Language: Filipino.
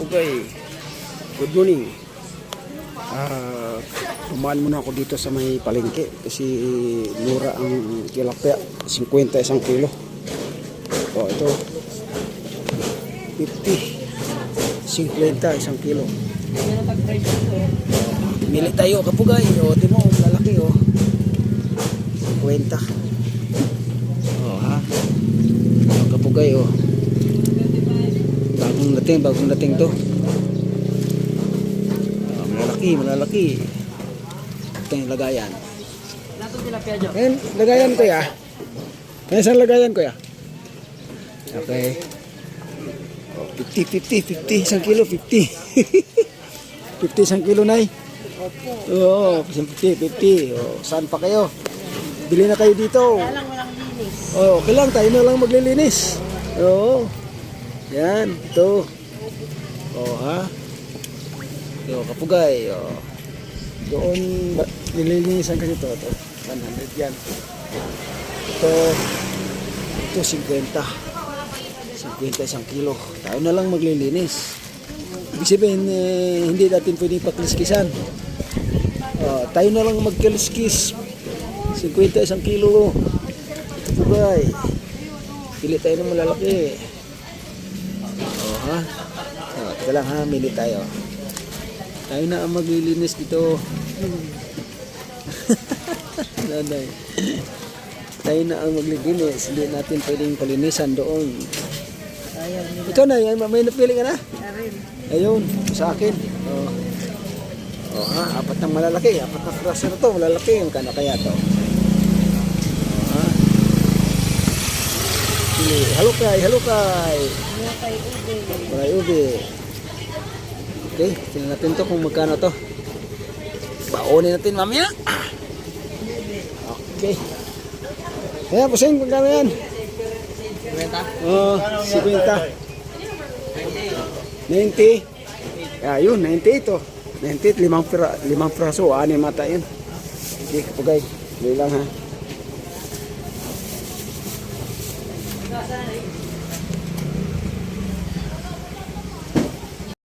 kapugay. Good morning. Kumain muna ako dito sa may palengke kasi mura ang tilapia, 50 isang kilo. O ito 50, 50 isang kilo. Mili tayo kapugay. O timo, lalaki o 50. O ha, kapugay o bagong dating to. Malalaki. Ito yung lagayan. Ayan, lagayan ko ya. Ayan, saan lagayan ko ya? Okay. Oh, 50, isang kilo, 50. 50 isang kilo na eh. Oo, 50. Oh, saan pa kayo? Bili na kayo dito. Walang linis. Oh, okay lang, tayo na lang maglilinis. Oo. Yan, ito. Oh, ha? Ito, kapugay. Oh. Doon, nililinisan kasi ito. 100 yan. Ito 50. 50 isang kilo. Tayo na lang maglilinis. Ibig sabihin, hindi natin pwedeng pakliskisan. Tayo na lang magkaliskis. 50 isang kilo. Kapugay. Pili tayo ng malalaki. Ha? Teka lang ha, mili tayo. Tayo na ang maglilinis dito. Nanay. Tayo na ang maglilinis. Hindi natin pwedeng palinisan doon. Ito na, may napili ka na? Ayun, sa akin. Ha, apat ng malalaki. Apat na praso na to, malalaki. Yung kana kaya to. Ha? Halukay. Malay ube. Okay, tingnan natin to kung magkano to. Baonin natin mamaya. Okay. Kaya pusing, magkano yan? 50? Oo, 50. 90. Ayun, 90 ito. 90, limang praso. 6 mata yun. Okay, kapugay. Bili lang ha.